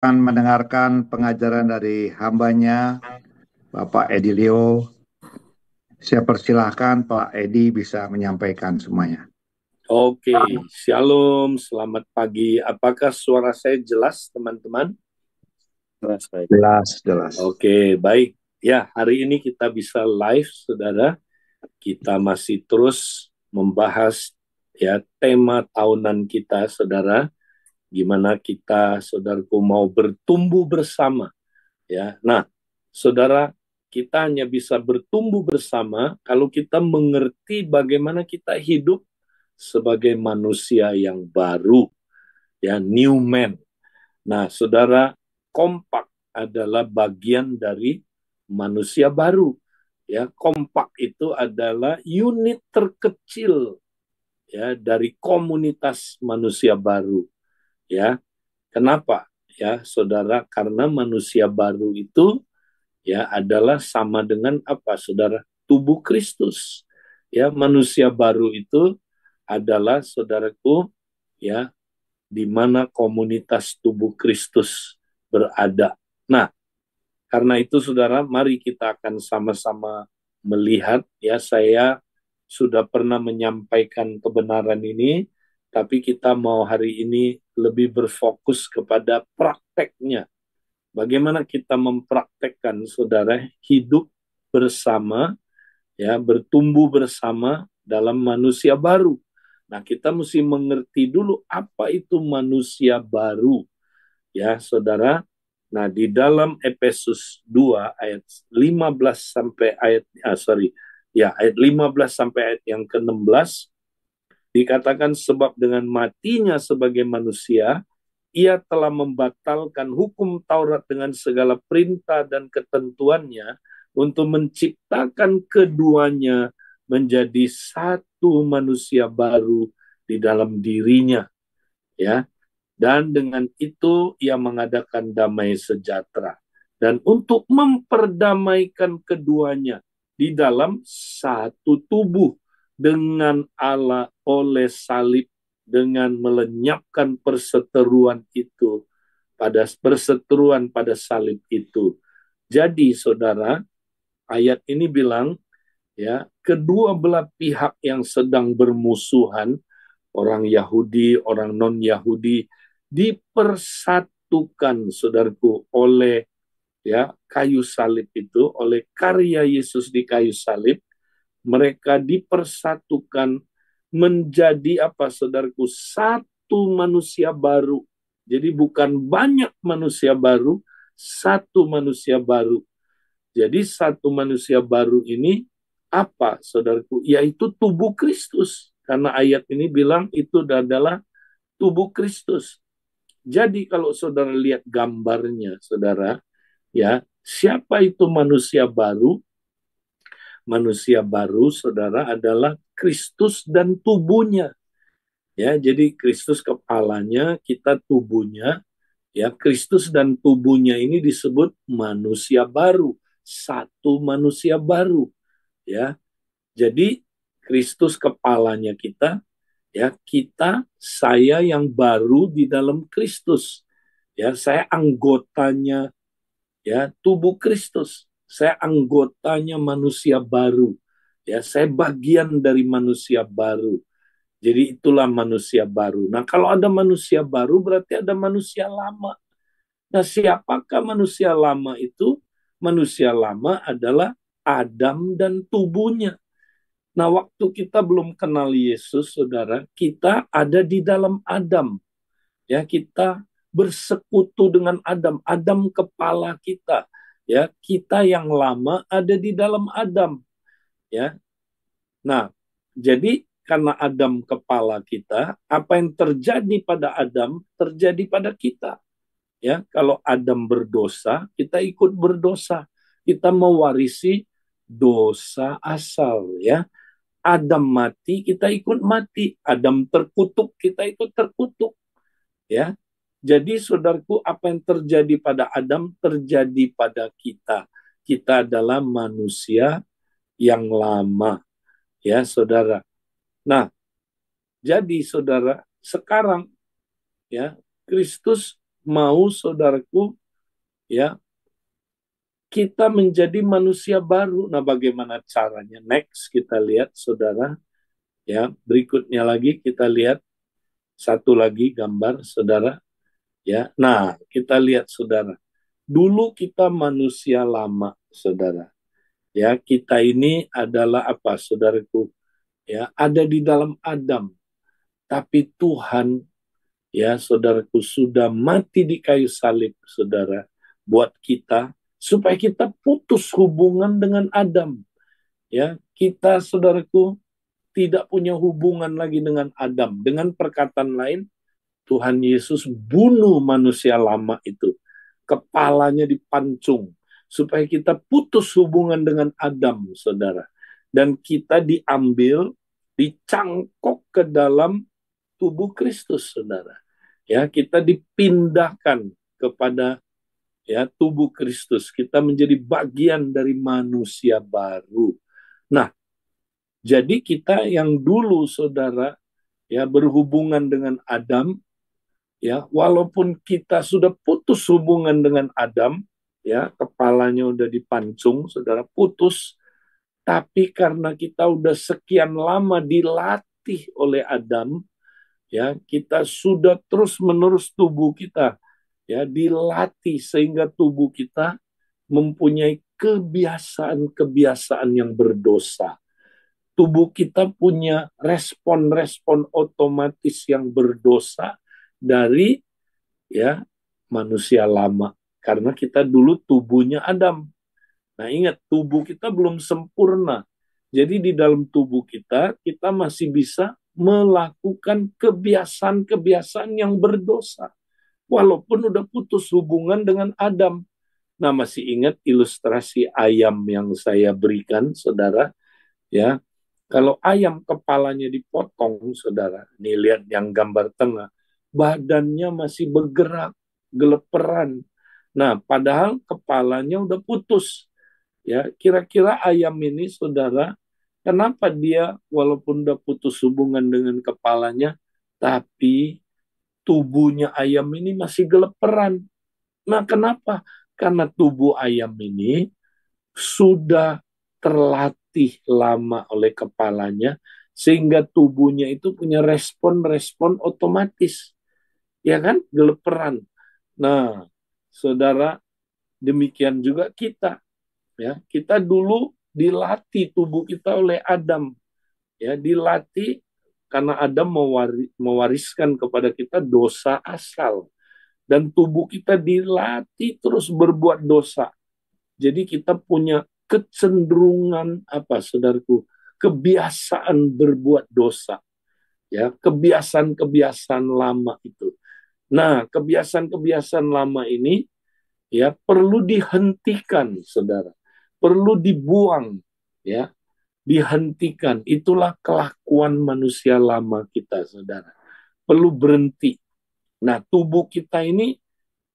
akan mendengarkan pengajaran dari hambanya, Bapak Edi Leo. Saya persilahkan Pak Edi bisa menyampaikan semuanya. Oke, Shalom, selamat pagi. Apakah suara saya jelas, teman-teman? Jelas, baik. Jelas, jelas. Oke, baik. Ya, hari ini kita bisa live, saudara. Kita masih terus membahas ya tema tahunan kita, saudara. Gimana kita, saudaraku, mau bertumbuh bersama. Ya, nah, saudara, kita hanya bisa bertumbuh bersama kalau kita mengerti bagaimana kita hidup sebagai manusia yang baru, ya, new man. Nah, saudara, kompak adalah bagian dari manusia baru. Ya, kompak itu adalah unit terkecil ya dari komunitas manusia baru. Ya, kenapa? Ya, saudara, karena manusia baru itu ya adalah sama dengan apa, saudara? Tubuh Kristus. Ya, manusia baru itu adalah saudaraku ya di mana komunitas tubuh Kristus berada. Nah, karena itu saudara, mari kita akan sama-sama melihat ya, saya sudah pernah menyampaikan kebenaran ini, tapi kita mau hari ini lebih berfokus kepada prakteknya. Bagaimana kita mempraktekkan saudara hidup bersama ya, bertumbuh bersama dalam manusia baru. Nah, kita mesti mengerti dulu apa itu manusia baru, ya, saudara. Nah, di dalam Efesus 2 ayat 15 sampai ayat 15 sampai ayat yang ke-16 dikatakan sebab dengan matinya sebagai manusia ia telah membatalkan hukum Taurat dengan segala perintah dan ketentuannya untuk menciptakan keduanya menjadi satu manusia baru di dalam dirinya, ya. Dan dengan itu ia mengadakan damai sejahtera dan untuk memperdamaikan keduanya di dalam satu tubuh dengan Allah oleh salib, dengan melenyapkan perseteruan pada salib itu. Jadi saudara, ayat ini bilang ya, kedua belah pihak yang sedang bermusuhan, orang Yahudi, orang non-Yahudi, dipersatukan, saudaraku, oleh ya kayu salib itu, oleh karya Yesus di kayu salib. Mereka dipersatukan menjadi apa, saudaraku? Satu manusia baru. Jadi bukan banyak manusia baru, satu manusia baru. Jadi satu manusia baru ini apa, saudaraku? Yaitu tubuh Kristus. Karena ayat ini bilang itu adalah tubuh Kristus. Jadi kalau saudara lihat gambarnya, saudara, ya, siapa itu manusia baru? Manusia baru, saudara, adalah Kristus dan tubuhnya. Ya, jadi Kristus kepalanya, kita tubuhnya. Ya, Kristus dan tubuhnya ini disebut manusia baru, satu manusia baru. Ya, jadi Kristus kepalanya kita, ya, kita, saya yang baru di dalam Kristus. Ya, saya anggotanya ya tubuh Kristus. Saya anggotanya manusia baru. Ya, saya bagian dari manusia baru. Jadi itulah manusia baru. Nah, kalau ada manusia baru berarti ada manusia lama. Nah, siapakah manusia lama itu? Manusia lama adalah Adam dan tubuhnya. Nah, waktu kita belum kenal Yesus, saudara, kita ada di dalam Adam. Ya, kita bersekutu dengan Adam. Adam kepala kita. Ya, kita yang lama ada di dalam Adam. Ya, nah, jadi karena Adam kepala kita, apa yang terjadi pada Adam terjadi pada kita. Ya, kalau Adam berdosa, kita ikut berdosa. Kita mewarisi dosa asal, ya. Adam mati, kita ikut mati. Adam terkutuk, kita ikut terkutuk, ya. Jadi saudaraku, apa yang terjadi pada Adam terjadi pada kita. Kita adalah manusia yang lama, ya, saudara. Nah, jadi saudara, sekarang ya Kristus mau saudaraku ya kita menjadi manusia baru. Nah, bagaimana caranya? Next kita lihat saudara ya. Berikutnya lagi kita lihat satu lagi gambar saudara ya. Nah, kita lihat saudara. Dulu kita manusia lama saudara. Ya, kita ini adalah apa saudaraku? Ya, ada di dalam Adam. Tapi Tuhan ya saudaraku sudah mati di kayu salib saudara buat kita supaya kita putus hubungan dengan Adam ya. Kita saudaraku tidak punya hubungan lagi dengan Adam. Dengan perkataan lain, Tuhan Yesus bunuh manusia lama itu, kepalanya dipancung supaya kita putus hubungan dengan Adam saudara, dan kita diambil, dicangkok ke dalam tubuh Kristus saudara ya. Kita dipindahkan kepada ya tubuh Kristus, kita menjadi bagian dari manusia baru. Nah, jadi kita yang dulu saudara ya berhubungan dengan Adam ya, walaupun kita sudah putus hubungan dengan Adam ya, kepalanya udah dipancung saudara, putus, tapi karena kita udah sekian lama dilatih oleh Adam ya, kita sudah terus-menerus tubuh kita ya dilatih sehingga tubuh kita mempunyai kebiasaan-kebiasaan yang berdosa. Tubuh kita punya respon-respon otomatis yang berdosa dari ya manusia lama, karena kita dulu tubuhnya Adam. Nah, ingat, tubuh kita belum sempurna. Jadi di dalam tubuh kita masih bisa melakukan kebiasaan-kebiasaan yang berdosa walaupun udah putus hubungan dengan Adam. Nah, masih ingat ilustrasi ayam yang saya berikan saudara ya? Kalau ayam kepalanya dipotong saudara, nih lihat yang gambar tengah, badannya masih bergerak, geleperan. Nah, padahal kepalanya udah putus. Ya, kira-kira ayam ini saudara, kenapa dia walaupun udah putus hubungan dengan kepalanya, tapi tubuhnya ayam ini masih geleperan? Nah, kenapa? Karena tubuh ayam ini sudah terlatih lama oleh kepalanya, sehingga tubuhnya itu punya respon-respon otomatis. Ya kan? Geleperan. Nah, saudara, demikian juga kita. Ya, kita dulu dilatih tubuh kita oleh Adam. Ya, dilatih karena Adam mewariskan kepada kita dosa asal. Dan tubuh kita dilatih terus berbuat dosa. Jadi kita punya kecenderungan apa saudaraku? Kebiasaan berbuat dosa. Ya, kebiasaan-kebiasaan lama itu. Nah, kebiasaan-kebiasaan lama ini ya perlu dihentikan, saudara. Perlu dibuang, ya. Dihentikan. Itulah kelakuan manusia lama kita, saudara. Perlu berhenti. Nah, tubuh kita ini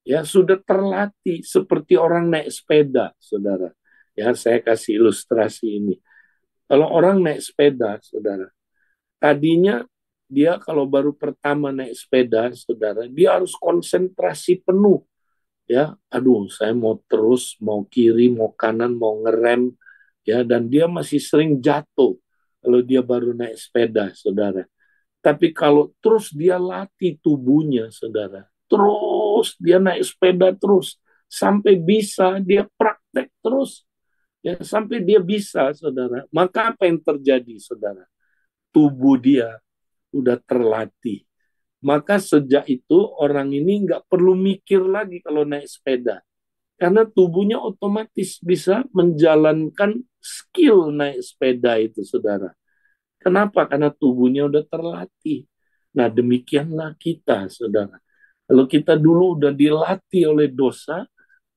ya sudah terlatih seperti orang naik sepeda, saudara. Ya, saya kasih ilustrasi ini. Kalau orang naik sepeda, saudara, tadinya dia kalau baru pertama naik sepeda, saudara, dia harus konsentrasi penuh. Ya, aduh, saya mau terus, mau kiri, mau kanan, mau ngerem, ya, dan dia masih sering jatuh kalau dia baru naik sepeda, saudara. Tapi kalau terus dia latih tubuhnya, saudara, terus dia naik sepeda terus, sampai bisa dia praktek terus, ya, sampai dia bisa, saudara. Maka apa yang terjadi, saudara? Tubuh dia udah terlatih. Maka sejak itu orang ini nggak perlu mikir lagi kalau naik sepeda. Karena tubuhnya otomatis bisa menjalankan skill naik sepeda itu, saudara. Kenapa? Karena tubuhnya udah terlatih. Nah, demikianlah kita, saudara. Kalau kita dulu udah dilatih oleh dosa,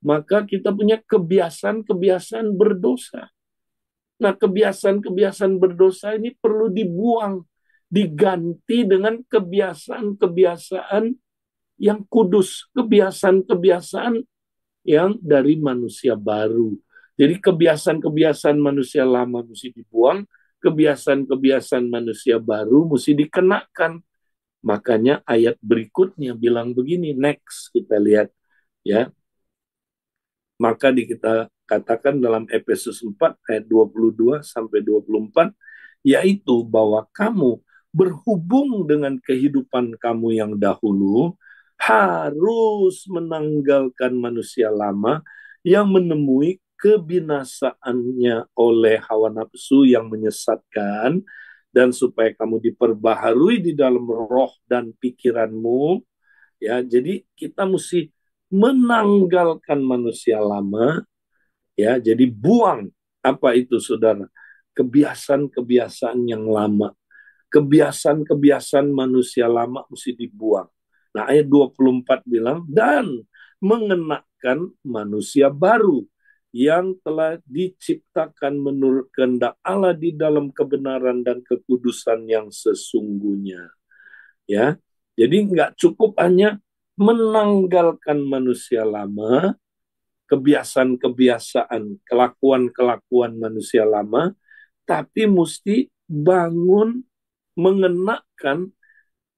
maka kita punya kebiasaan-kebiasaan berdosa. Nah, kebiasaan-kebiasaan berdosa ini perlu dibuang, diganti dengan kebiasaan-kebiasaan yang kudus, kebiasaan-kebiasaan yang dari manusia baru. Jadi kebiasaan-kebiasaan manusia lama mesti dibuang, kebiasaan-kebiasaan manusia baru mesti dikenakan. Makanya ayat berikutnya bilang begini, next kita lihat ya. Maka kita katakan dalam Efesus 4 ayat 22 sampai 24, yaitu bahwa kamu berhubung dengan kehidupan kamu yang dahulu harus menanggalkan manusia lama yang menemui kebinasaannya oleh hawa nafsu yang menyesatkan, dan supaya kamu diperbaharui di dalam roh dan pikiranmu. Ya, jadi kita mesti menanggalkan manusia lama, ya. Jadi buang apa itu, Saudara? Kebiasaan-kebiasaan yang lama. Kebiasaan-kebiasaan manusia lama mesti dibuang. Nah, ayat 24 bilang, dan mengenakan manusia baru yang telah diciptakan menurut kehendak Allah di dalam kebenaran dan kekudusan yang sesungguhnya. Ya, jadi nggak cukup hanya menanggalkan manusia lama, kebiasaan-kebiasaan, kelakuan-kelakuan manusia lama, tapi mesti bangun mengenakan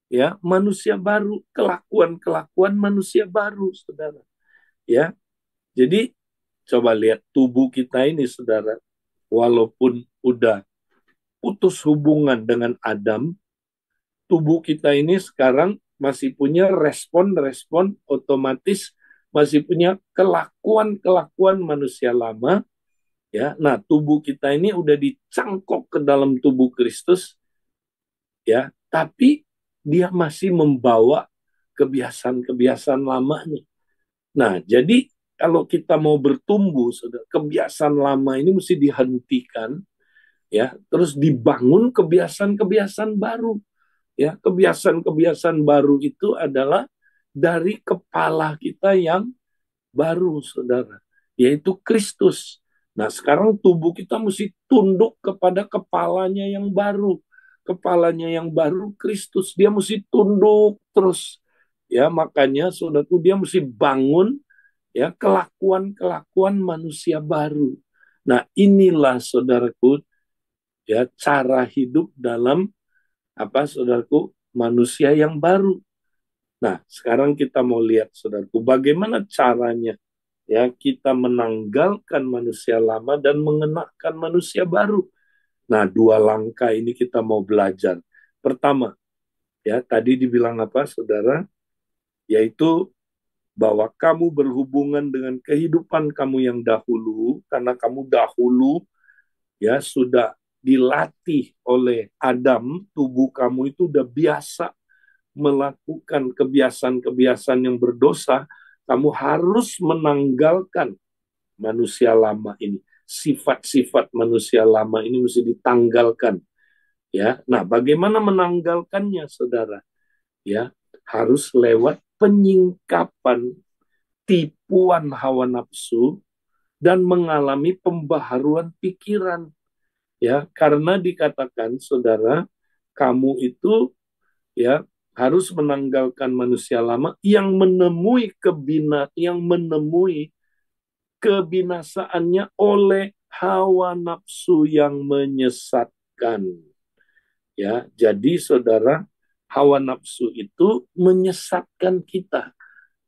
ya manusia baru, kelakuan-kelakuan manusia baru, Saudara. Ya. Jadi coba lihat tubuh kita ini, Saudara. Walaupun udah putus hubungan dengan Adam, tubuh kita ini sekarang masih punya respon-respon otomatis, masih punya kelakuan-kelakuan manusia lama, ya. Nah, tubuh kita ini udah dicangkok ke dalam tubuh Kristus, ya, tapi dia masih membawa kebiasaan-kebiasaan lamanya. Nah, jadi kalau kita mau bertumbuh, saudara, kebiasaan lama ini mesti dihentikan, ya, terus dibangun kebiasaan-kebiasaan baru. Ya, kebiasaan-kebiasaan baru itu adalah dari kepala kita yang baru, Saudara, yaitu Kristus. Nah, sekarang tubuh kita mesti tunduk kepada kepalanya yang baru. Kepalanya yang baru Kristus, dia mesti tunduk terus. Ya, makanya Saudaraku, dia mesti bangun ya kelakuan-kelakuan manusia baru. Nah, inilah Saudaraku ya cara hidup dalam apa, Saudaraku, manusia yang baru. Nah, sekarang kita mau lihat, Saudaraku, bagaimana caranya ya kita menanggalkan manusia lama dan mengenakan manusia baru. Nah, dua langkah ini kita mau belajar. Pertama, ya tadi dibilang apa, Saudara? Yaitu bahwa kamu berhubungan dengan kehidupan kamu yang dahulu, karena kamu dahulu ya sudah dilatih oleh Adam, tubuh kamu itu udah biasa melakukan kebiasaan-kebiasaan yang berdosa. Kamu harus menanggalkan manusia lama ini. Sifat-sifat manusia lama ini mesti ditanggalkan. Ya, nah bagaimana menanggalkannya, Saudara? Ya, harus lewat penyingkapan tipuan hawa nafsu dan mengalami pembaharuan pikiran. Ya, karena dikatakan, Saudara, kamu itu ya harus menanggalkan manusia lama yang menemui kebinasaannya oleh hawa nafsu yang menyesatkan. Ya, jadi Saudara, hawa nafsu itu menyesatkan kita.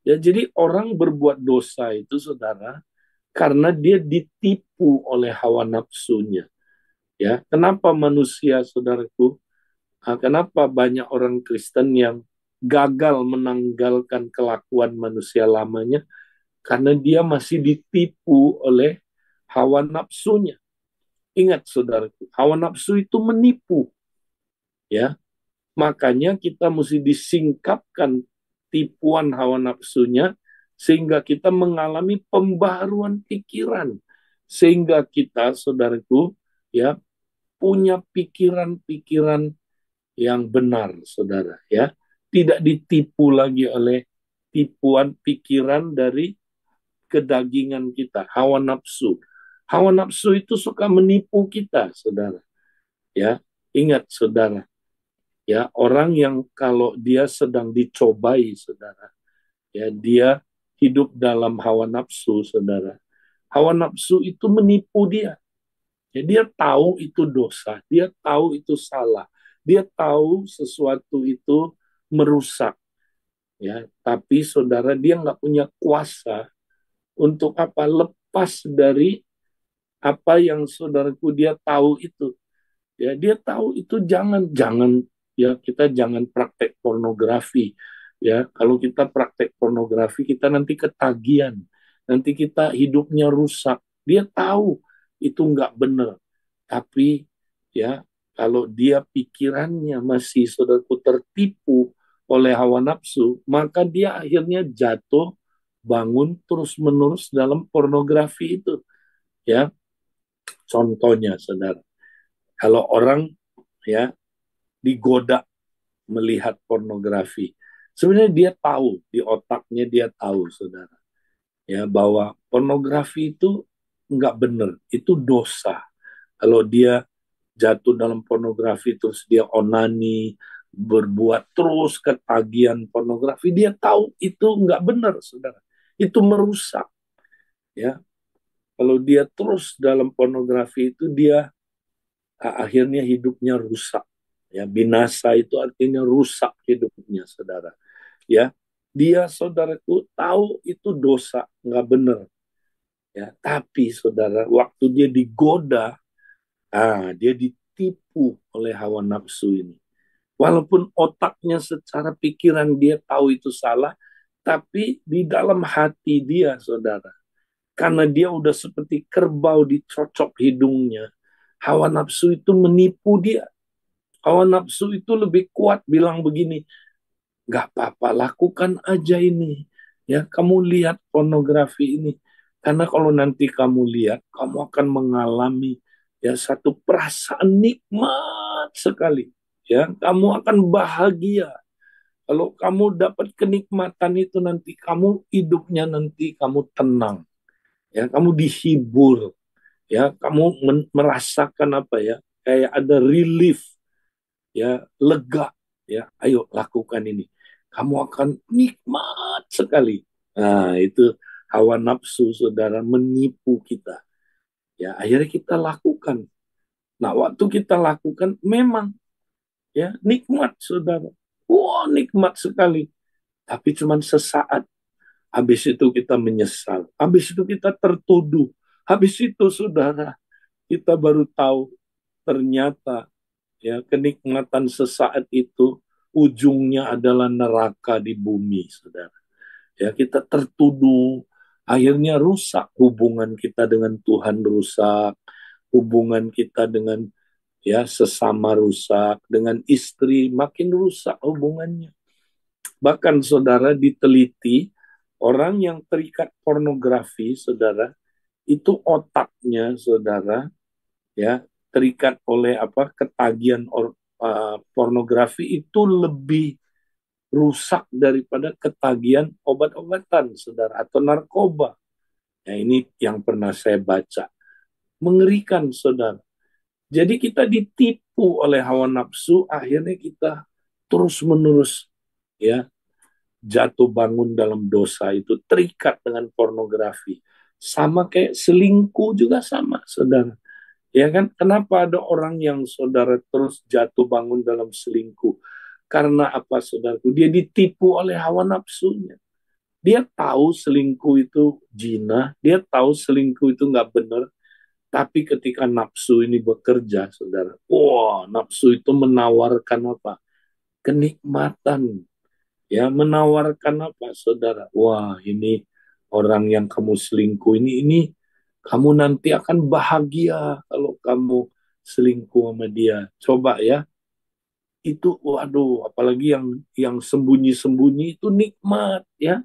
Ya, jadi orang berbuat dosa itu, Saudara, karena dia ditipu oleh hawa nafsunya. Ya, kenapa manusia, Saudaraku, kenapa banyak orang Kristen yang gagal menanggalkan kelakuan manusia lamanya? Karena dia masih ditipu oleh hawa nafsunya. Ingat, saudaraku, hawa nafsu itu menipu. Ya, makanya kita mesti disingkapkan tipuan hawa nafsunya sehingga kita mengalami pembaharuan pikiran, sehingga kita, saudaraku, ya punya pikiran-pikiran yang benar, saudara, ya. Tidak ditipu lagi oleh tipuan pikiran dari kedagingan kita, hawa nafsu. Hawa nafsu itu suka menipu kita, saudara. Ya, ingat, saudara. Ya, orang yang kalau dia sedang dicobai, saudara, ya dia hidup dalam hawa nafsu, saudara. Hawa nafsu itu menipu dia. Ya, dia tahu itu dosa, dia tahu itu salah, dia tahu sesuatu itu merusak, ya. Tapi saudara, dia nggak punya kuasa untuk apa? Lepas dari apa yang saudaraku dia tahu itu. Ya, dia tahu itu jangan ya, kita jangan praktek pornografi. Ya, kalau kita praktek pornografi kita nanti ketagihan. Nanti kita hidupnya rusak. Dia tahu itu nggak benar. Tapi ya, kalau dia pikirannya masih saudaraku tertipu oleh hawa nafsu, maka dia akhirnya jatuh bangun terus-menerus dalam pornografi itu. Ya, contohnya saudara, kalau orang ya digoda melihat pornografi, sebenarnya dia tahu, di otaknya dia tahu saudara, ya, bahwa pornografi itu nggak benar, itu dosa. Kalau dia jatuh dalam pornografi terus dia onani, berbuat terus ketagihan pornografi, dia tahu itu nggak benar saudara, itu merusak. Ya, kalau dia terus dalam pornografi itu, dia akhirnya hidupnya rusak. Ya, binasa itu artinya rusak hidupnya, saudara. Ya, dia saudaraku tahu itu dosa, nggak benar. Ya, tapi saudara, waktu dia digoda, dia ditipu oleh hawa nafsu ini. Walaupun otaknya secara pikiran dia tahu itu salah, tapi di dalam hati dia, saudara, karena dia udah seperti kerbau dicocok hidungnya, hawa nafsu itu menipu dia. Hawa nafsu itu lebih kuat bilang begini, nggak apa-apa, lakukan aja ini. Ya, kamu lihat pornografi ini. Karena kalau nanti kamu lihat, kamu akan mengalami ya satu perasaan nikmat sekali. Ya, kamu akan bahagia. Kalau kamu dapat kenikmatan itu, nanti kamu hidupnya nanti kamu tenang. Ya, kamu dihibur. Ya, kamu merasakan apa ya? Kayak ada relief, ya, lega, ya, ayo lakukan ini, kamu akan nikmat sekali. Nah, itu hawa nafsu saudara menipu kita, ya, akhirnya kita lakukan. Nah, waktu kita lakukan memang ya nikmat saudara, wah nikmat sekali, tapi cuman sesaat. Habis itu kita menyesal, habis itu kita tertuduh, habis itu saudara kita baru tahu ternyata ya kenikmatan sesaat itu ujungnya adalah neraka di bumi, saudara. Ya, kita tertuduh, akhirnya rusak hubungan kita dengan Tuhan, rusak hubungan kita dengan ya sesama, rusak dengan istri, makin rusak hubungannya. Bahkan saudara, diteliti, orang yang terikat pornografi, saudara, itu otaknya saudara ya terikat oleh apa, ketagihan pornografi itu lebih rusak daripada ketagihan obat-obatan, saudara, atau narkoba. Ya, ini yang pernah saya baca. Mengerikan, saudara. Jadi kita ditipu oleh hawa nafsu, akhirnya kita terus-menerus ya jatuh bangun dalam dosa itu, terikat dengan pornografi. Sama kayak selingkuh juga sama, saudara. Ya kan? Kenapa ada orang yang saudara terus jatuh bangun dalam selingkuh? Karena apa, saudaraku? Dia ditipu oleh hawa nafsunya. Dia tahu selingkuh itu zina, dia tahu selingkuh itu nggak benar, tapi ketika nafsu ini bekerja, saudara, wah, nafsu itu menawarkan apa? Kenikmatan. Ya, menawarkan apa, saudara? Wah, ini orang yang kamu selingkuh ini kamu nanti akan bahagia kalau kamu selingkuh sama dia. Coba ya, itu waduh, apalagi yang sembunyi-sembunyi itu nikmat ya.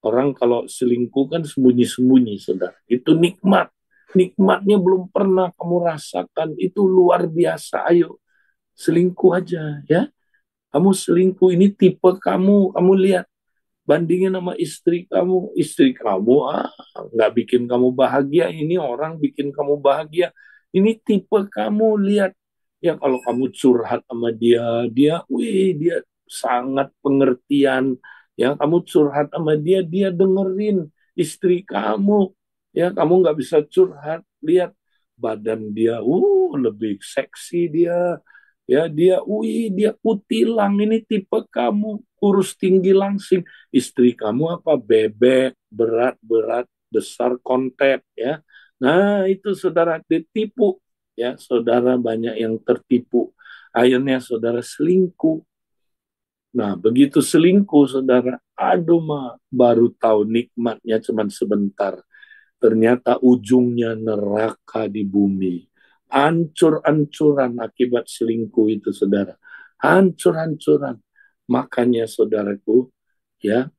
Orang kalau selingkuh kan sembunyi-sembunyi, saudara. Itu nikmat. Nikmatnya belum pernah kamu rasakan. Itu luar biasa. Ayo, selingkuh aja ya. Kamu selingkuh, ini tipe kamu. Kamu lihat, bandingin sama istri kamu nggak bikin kamu bahagia, ini orang bikin kamu bahagia. Ini tipe kamu, lihat ya, kalau kamu curhat sama dia wih, dia sangat pengertian. Ya, kamu curhat sama dia dengerin. Istri kamu ya, kamu nggak bisa curhat, lihat badan dia lebih seksi dia Ya, dia kutilang, ini tipe kamu, kurus tinggi langsing. Istri kamu apa? Bebek, berat-berat, besar kontet, ya. Nah, itu saudara ditipu, ya. Saudara banyak yang tertipu. Akhirnya saudara selingkuh. Nah, begitu selingkuh, saudara, aduh mah, baru tahu nikmatnya cuman sebentar. Ternyata ujungnya neraka di bumi. Hancur-hancuran akibat selingkuh itu, saudara. Hancur-hancuran. Makanya, saudaraku, ya,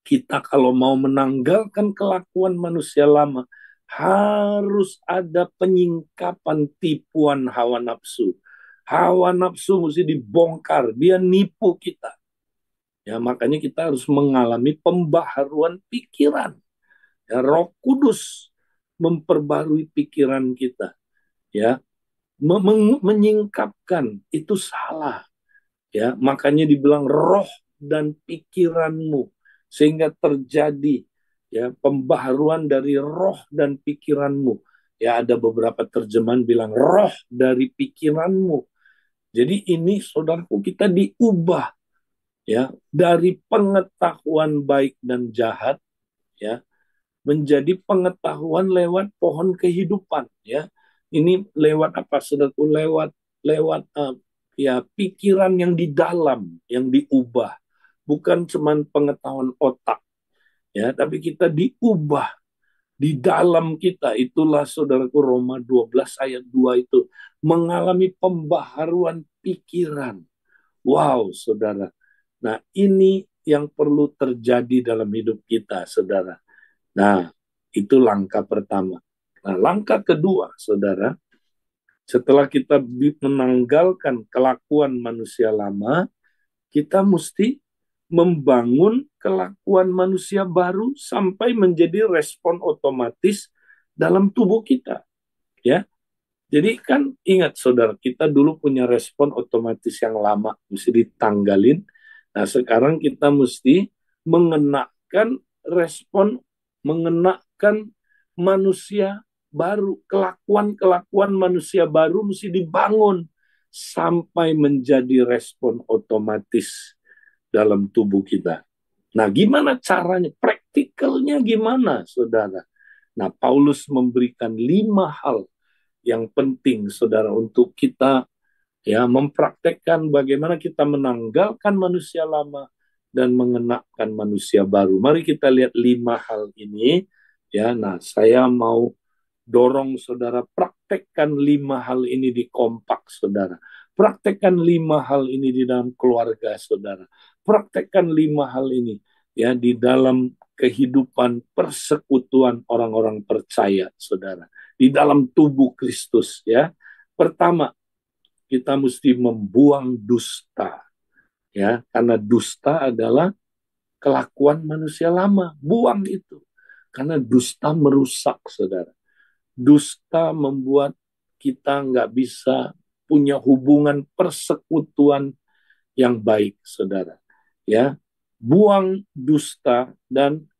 kita kalau mau menanggalkan kelakuan manusia lama, harus ada penyingkapan tipuan hawa nafsu. Hawa nafsu mesti dibongkar, dia nipu kita. Ya, makanya kita harus mengalami pembaharuan pikiran. Ya, Roh Kudus memperbarui pikiran kita, ya, menyingkapkan itu salah, ya, makanya dibilang roh dan pikiranmu, sehingga terjadi, ya, pembaharuan dari roh dan pikiranmu. Ya, ada beberapa terjemahan bilang roh dari pikiranmu. Jadi ini, saudaraku, kita diubah, ya, dari pengetahuan baik dan jahat, ya, menjadi pengetahuan lewat pohon kehidupan, ya. Ini lewat apa, saudaraku? Lewat ya, pikiran yang di dalam yang diubah, bukan cuman pengetahuan otak, ya, tapi kita diubah di dalam kita. Itulah, saudaraku, Roma 12 ayat 2 itu mengalami pembaharuan pikiran. Wow, saudara. Nah, ini yang perlu terjadi dalam hidup kita, saudara. Nah, itu langkah pertama. Nah, langkah kedua, saudara, setelah kita menanggalkan kelakuan manusia lama, kita mesti membangun kelakuan manusia baru sampai menjadi respon otomatis dalam tubuh kita. Ya, jadi kan ingat, saudara, kita dulu punya respon otomatis yang lama, mesti ditanggalin. Nah, sekarang kita mesti mengenakan respon, mengenakan manusia baru, kelakuan-kelakuan manusia baru mesti dibangun sampai menjadi respon otomatis dalam tubuh kita. Nah, gimana caranya? Praktikalnya gimana, saudara? Nah, Paulus memberikan 5 hal yang penting, saudara, untuk kita, ya, mempraktekkan bagaimana kita menanggalkan manusia lama dan mengenakan manusia baru. Mari kita lihat 5 hal ini, ya. Nah, saya mau dorong saudara praktekkan 5 hal ini di kompak, saudara. Praktekkan 5 hal ini di dalam keluarga, saudara. Praktekkan 5 hal ini, ya, di dalam kehidupan persekutuan orang-orang percaya, saudara. Di dalam tubuh Kristus, ya. Pertama, kita mesti membuang dusta, ya, karena dusta adalah kelakuan manusia lama. Buang itu, karena dusta merusak, saudara. Dusta membuat kita nggak bisa punya hubungan persekutuan yang baik, saudara. Ya, buang dusta dan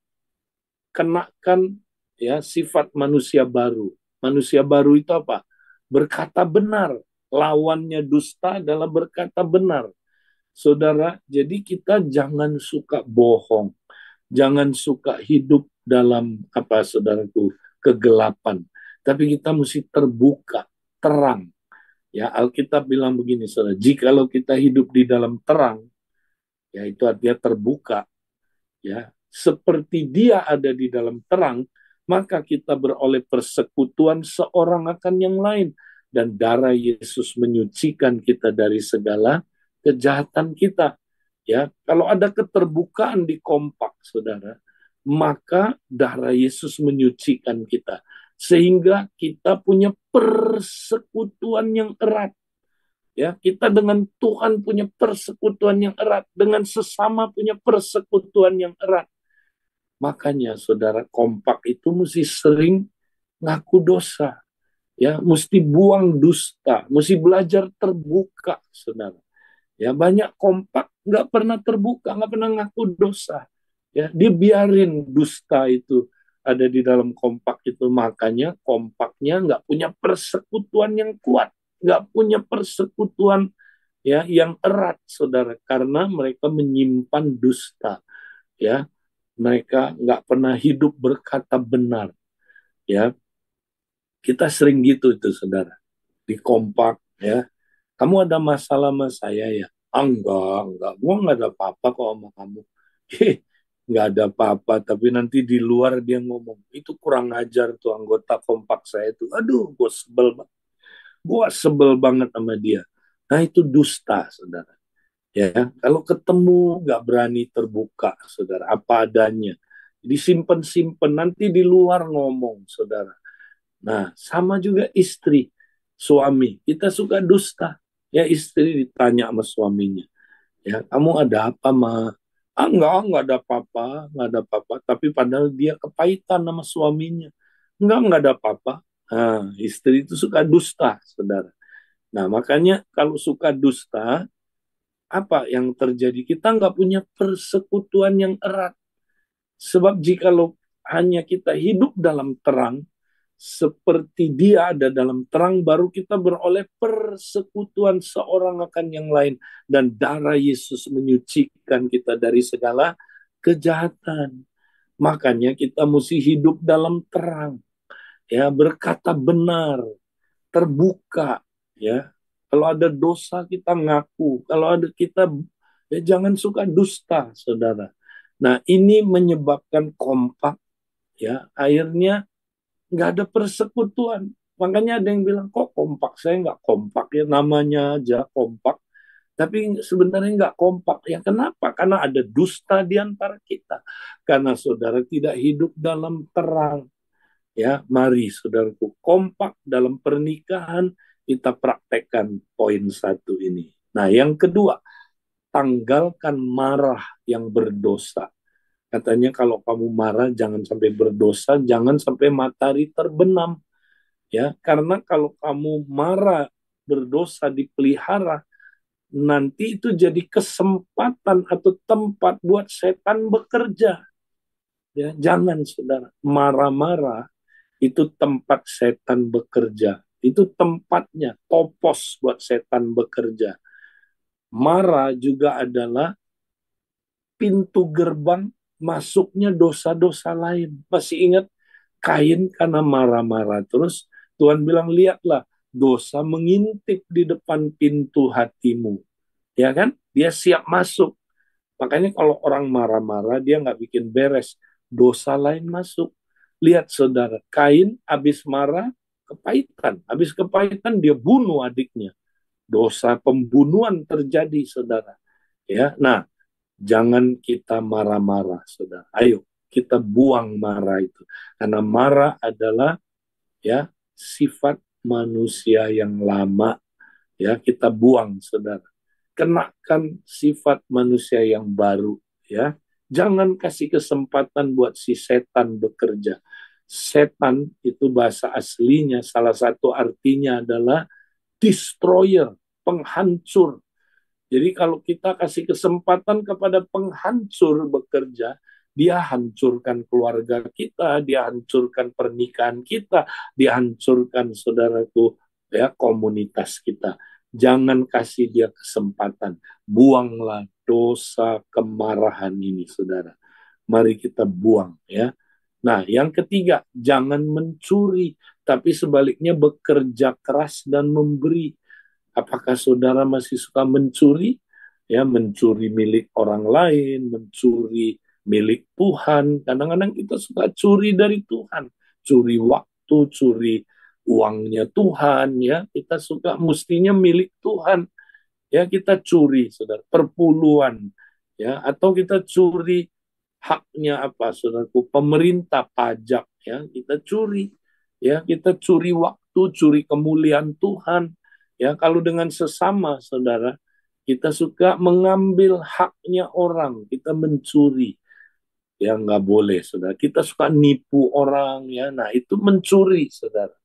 kenakan, ya, sifat manusia baru. Manusia baru itu apa? Berkata benar. Lawannya dusta adalah berkata benar. Saudara, jadi kita jangan suka bohong. Jangan suka hidup dalam apa, saudaraku, kegelapan. Tapi kita mesti terbuka, terang. Ya, Alkitab bilang begini, saudara, jikalau kita hidup di dalam terang, ya, itu artinya terbuka, ya, seperti dia ada di dalam terang, maka kita beroleh persekutuan seorang akan yang lain, dan darah Yesus menyucikan kita dari segala kejahatan kita. Ya, kalau ada keterbukaan di kompak, saudara, maka darah Yesus menyucikan kita sehingga kita punya persekutuan yang erat. Ya, kita dengan Tuhan punya persekutuan yang erat, dengan sesama punya persekutuan yang erat. Makanya, saudara, kompak itu mesti sering ngaku dosa, ya, mesti buang dusta, mesti belajar terbuka, saudara. Ya, banyak kompak nggak pernah terbuka, nggak pernah ngaku dosa. Ya, dibiarin dusta itu ada di dalam kompak itu. Makanya kompaknya nggak punya persekutuan yang kuat. nggak punya persekutuan ya yang erat, saudara, karena mereka menyimpan dusta, ya. Mereka nggak pernah hidup berkata benar, ya. Kita sering gitu itu, saudara, di kompak, ya. Kamu ada masalah sama saya ya? Ah, enggak. Gua nggak ada apa-apa kok sama kamu. Nggak ada apa-apa, tapi nanti di luar dia ngomong, itu kurang ajar tuh anggota kompak saya itu. Aduh, gue sebel banget sama dia. Nah, itu dusta, saudara. Ya, kalau ketemu nggak berani terbuka, saudara, apa adanya. Disimpan-simpan, nanti di luar ngomong, saudara. Nah, sama juga istri, suami. Kita suka dusta. Ya, istri ditanya sama suaminya. Ya, kamu ada apa, Ma? Ah, enggak ada apa-apa, enggak ada apa-apa. Tapi padahal dia kepahitan sama suaminya. Enggak ada apa-apa. Nah, istri itu suka dusta, saudara. Nah, makanya kalau suka dusta, apa yang terjadi? Kita nggak punya persekutuan yang erat. Sebab jikalau hanya kita hidup dalam terang, seperti dia ada dalam terang, baru kita beroleh persekutuan seorang akan yang lain. Dan darah Yesus menyucikan kita dari segala kejahatan. Makanya kita mesti hidup dalam terang, ya, berkata benar, terbuka, ya. Kalau ada dosa kita ngaku, kalau ada kita, ya, jangan suka dusta, saudara. Nah, ini menyebabkan kompak, ya, akhirnya nggak ada persekutuan. Makanya ada yang bilang, kok kompak? Saya nggak kompak, ya, namanya aja kompak. Tapi sebenarnya nggak kompak. Ya kenapa? Karena ada dusta di antara kita. Karena saudara tidak hidup dalam terang. Ya, mari saudaraku kompak dalam pernikahan, kita praktekkan poin satu ini. Nah, yang kedua, tanggalkan marah yang berdosa. Katanya kalau kamu marah jangan sampai berdosa, jangan sampai matahari terbenam. Ya, karena kalau kamu marah berdosa dipelihara, nanti itu jadi kesempatan atau tempat buat setan bekerja. Ya, jangan saudara marah-marah, itu tempat setan bekerja. Itu tempatnya, topos buat setan bekerja. Marah juga adalah pintu gerbang masuknya dosa-dosa lain. Masih ingat Kain karena marah-marah terus, Tuhan bilang, lihatlah, dosa mengintip di depan pintu hatimu. Ya kan? Dia siap masuk. Makanya kalau orang marah-marah, dia nggak bikin beres. Dosa lain masuk. Lihat saudara, Kain habis marah, kepahitan. Habis kepahitan, dia bunuh adiknya. Dosa pembunuhan terjadi, saudara. Ya, nah, jangan kita marah-marah, saudara. Ayo, kita buang marah itu. Karena marah adalah, ya, sifat manusia yang lama. Ya, kita buang, saudara. Kenakan sifat manusia yang baru, ya. Jangan kasih kesempatan buat si setan bekerja. Setan itu bahasa aslinya salah satu artinya adalah destroyer, penghancur. Jadi kalau kita kasih kesempatan kepada penghancur bekerja, dia hancurkan keluarga kita, dia hancurkan pernikahan kita, dia hancurkan, saudaraku, ya, komunitas kita. Jangan kasih dia kesempatan. Buanglah dosa kemarahan ini, saudara. Mari kita buang, ya. Nah, yang ketiga, jangan mencuri, tapi sebaliknya bekerja keras dan memberi. Apakah saudara masih suka mencuri? Ya, mencuri milik orang lain, mencuri milik Tuhan. Kadang-kadang kita suka curi dari Tuhan, curi waktu, curi uangnya Tuhan, ya. Kita suka mestinya milik Tuhan. Ya, kita curi, saudara, perpuluhan, ya, atau kita curi haknya apa, saudaraku, pemerintah, pajak, ya, kita curi, ya, kita curi waktu, curi kemuliaan Tuhan, ya. Kalau dengan sesama, saudara, kita suka mengambil haknya orang, kita mencuri, ya, nggak boleh, saudara. Kita suka nipu orang, ya, nah itu mencuri, saudara,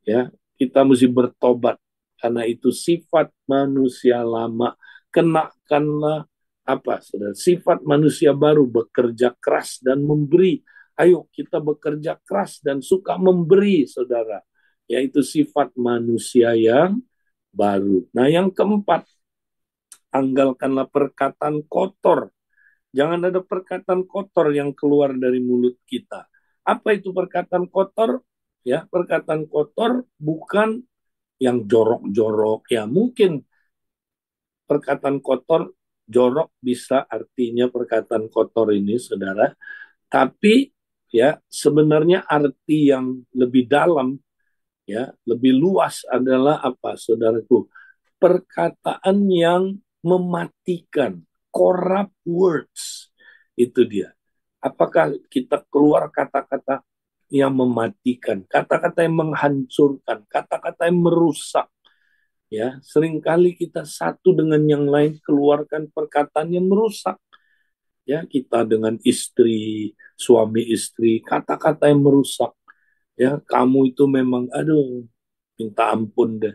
ya. Kita mesti bertobat karena itu sifat manusia lama. Kenakanlah apa, saudara, sifat manusia baru, bekerja keras dan memberi. Ayo kita bekerja keras dan suka memberi, saudara, yaitu sifat manusia yang baru. Nah, yang keempat, tanggalkanlah perkataan kotor. Jangan ada perkataan kotor yang keluar dari mulut kita. Apa itu perkataan kotor? Ya, perkataan kotor bukan yang jorok-jorok. Ya, mungkin perkataan kotor, jorok bisa artinya perkataan kotor ini, saudara. Tapi ya, sebenarnya arti yang lebih dalam, ya, lebih luas adalah apa, saudaraku? Perkataan yang mematikan, corrupt words. Itu dia. Apakah kita keluar kata-kata yang mematikan, kata-kata yang menghancurkan, kata-kata yang merusak? Ya, seringkali kita satu dengan yang lain keluarkan perkataan yang merusak. Ya, kita dengan istri, suami istri, kata-kata yang merusak. Ya, kamu itu memang, aduh, minta ampun deh.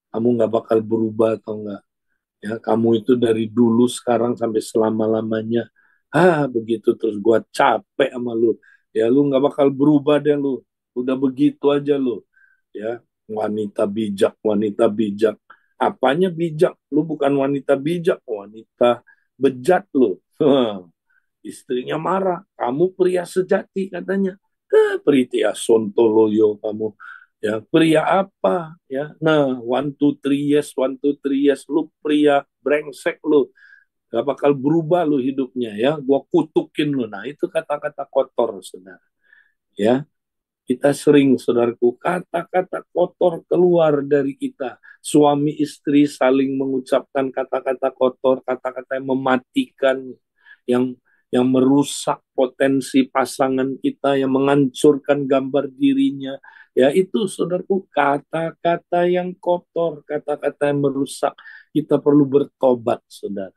Kamu nggak bakal berubah atau enggak. Ya, kamu itu dari dulu sekarang sampai selama-lamanya. Begitu terus gua capek sama lu. Ya, lu nggak bakal berubah deh lu. Udah begitu aja lu. Ya, wanita bijak, wanita bijak. Apanya bijak? Lu bukan wanita bijak, wanita bejat lu. Istrinya marah. Kamu pria sejati katanya. Pria sontoloyo kamu. Ya, pria apa? Ya, nah, 1, 2, 3 yes, 1, 2, 3 yes, lu pria brengsek lu, gak bakal berubah lu hidupnya ya, gua kutukin lu. Nah, itu kata-kata kotor, saudara. Ya, kita sering, saudaraku, kata-kata kotor keluar dari kita. Suami istri saling mengucapkan kata-kata kotor, kata-kata yang mematikan, yang merusak potensi pasangan kita, yang menghancurkan gambar dirinya. Ya, itu, saudaraku, kata-kata yang kotor, kata-kata yang merusak. Kita perlu bertobat, saudara.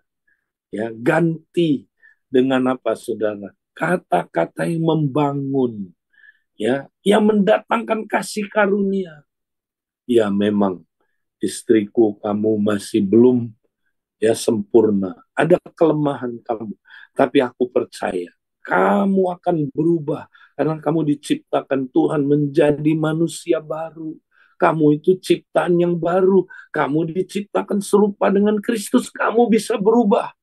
Ya, ganti dengan apa, saudara? Kata-kata yang membangun, ya, yang mendatangkan kasih karunia. Ya, memang istriku, kamu masih belum ya sempurna, ada kelemahan kamu, tapi aku percaya kamu akan berubah karena kamu diciptakan Tuhan menjadi manusia baru. Kamu itu ciptaan yang baru, kamu diciptakan serupa dengan Kristus, kamu bisa berubah.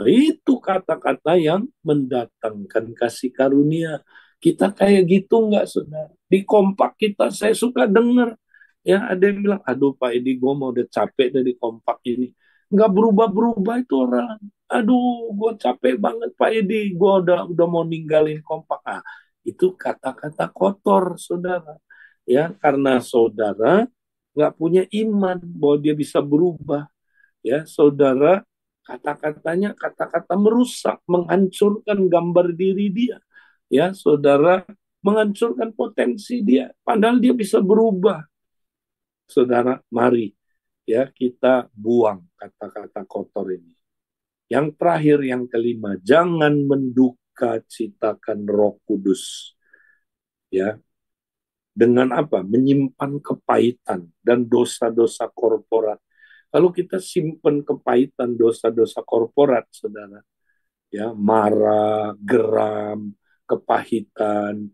Itu kata-kata yang mendatangkan kasih karunia. Kita kayak gitu nggak, saudara? Di kompak kita saya suka dengar. Ya, ada yang bilang, aduh Pak Edi, gue mau udah capek dari kompak ini. Nggak berubah-berubah itu orang. Aduh, gue capek banget Pak Edi, gue udah mau ninggalin kompak. Itu kata-kata kotor, saudara. Ya, karena saudara nggak punya iman bahwa dia bisa berubah. Ya, saudara, kata-katanya kata-kata merusak, menghancurkan gambar diri dia. Ya, saudara, menghancurkan potensi dia, padahal dia bisa berubah. Saudara, mari ya kita buang kata-kata kotor ini. Yang terakhir, yang kelima, jangan menduka citakan Roh Kudus. Ya, dengan apa? Menyimpan kepahitan dan dosa-dosa korporat. Kalau kita simpan kepahitan, dosa-dosa korporat, saudara, ya, marah, geram, kepahitan,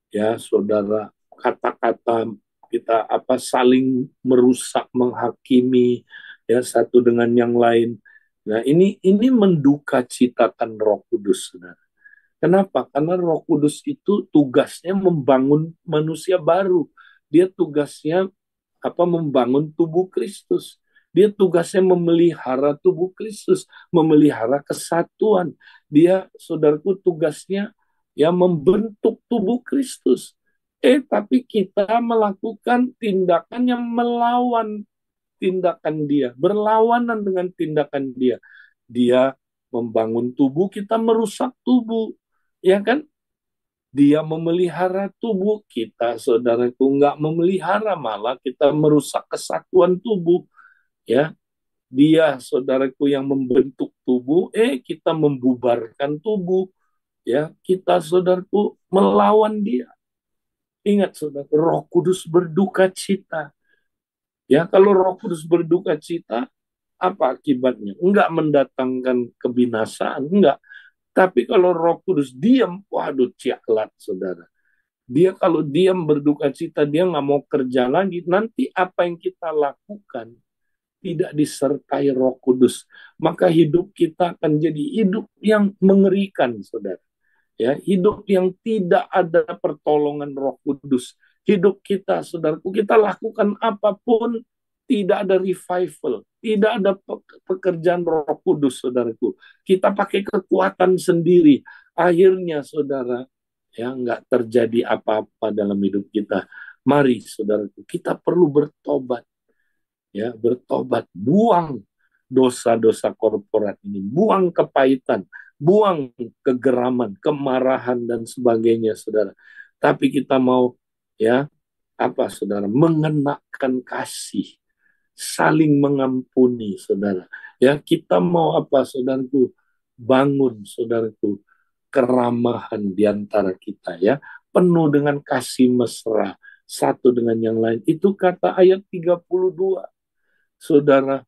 ya, saudara, kata-kata kita apa saling merusak, menghakimi, ya, satu dengan yang lain. Nah, ini menduka citakan Roh Kudus, saudara. Kenapa? Karena Roh Kudus itu tugasnya membangun manusia baru. Dia tugasnya apa? Membangun tubuh Kristus. Dia tugasnya memelihara tubuh Kristus, memelihara kesatuan. Dia, saudaraku, tugasnya ya membentuk tubuh Kristus. Tapi kita melakukan tindakan yang melawan tindakan dia, berlawanan dengan tindakan dia. Dia membangun tubuh, kita merusak tubuh. Ya kan? Dia memelihara tubuh kita, saudaraku, nggak memelihara, malah kita merusak kesatuan tubuh. Ya, dia, saudaraku, yang membentuk tubuh, kita membubarkan tubuh. Ya, kita, saudaraku, melawan dia. Ingat, saudara, Roh Kudus berduka cita. Ya, kalau Roh Kudus berduka cita, apa akibatnya? Enggak mendatangkan kebinasaan, enggak. Tapi kalau Roh Kudus diam, waduh, ciaklat, saudara. Dia kalau diam berduka cita, dia nggak mau kerja lagi. Nanti apa yang kita lakukan tidak disertai Roh Kudus, maka hidup kita akan jadi hidup yang mengerikan, saudara. Ya, hidup yang tidak ada pertolongan Roh Kudus. Hidup kita, saudaraku, kita lakukan apapun tidak ada revival, tidak ada pekerjaan Roh Kudus, saudaraku. Kita pakai kekuatan sendiri. Akhirnya, saudara, ya nggak terjadi apa-apa dalam hidup kita. Mari, saudaraku, kita perlu bertobat, ya bertobat, buang dosa-dosa korporat ini, buang kepahitan, buang kegeraman, kemarahan dan sebagainya, saudara. Tapi kita mau, ya apa, saudara, mengenakan kasih, saling mengampuni, saudara. Ya kita mau apa, saudaraku, bangun, saudaraku, keramahan di antara kita, ya penuh dengan kasih mesra satu dengan yang lain. Itu kata ayat 32, saudara.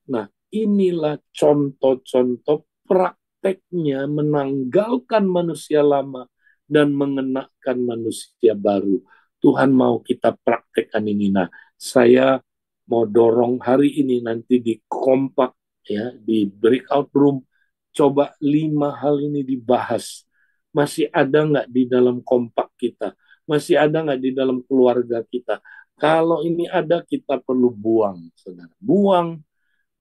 Nah, inilah contoh-contoh prakteknya menanggalkan manusia lama dan mengenakan manusia baru. Tuhan mau kita praktekkan ini. Nah, saya mau dorong hari ini nanti di kompak, ya, di breakout room, coba 5 hal ini dibahas. Masih ada nggak di dalam kompak kita? Masih ada nggak di dalam keluarga kita? Kalau ini ada, kita perlu buang, saudara. Buang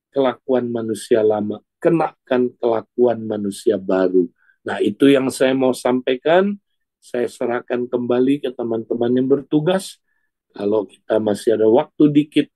kelakuan manusia lama, kenakan kelakuan manusia baru. Nah, itu yang saya mau sampaikan. Saya serahkan kembali ke teman-teman yang bertugas. Kalau kita masih ada waktu dikit,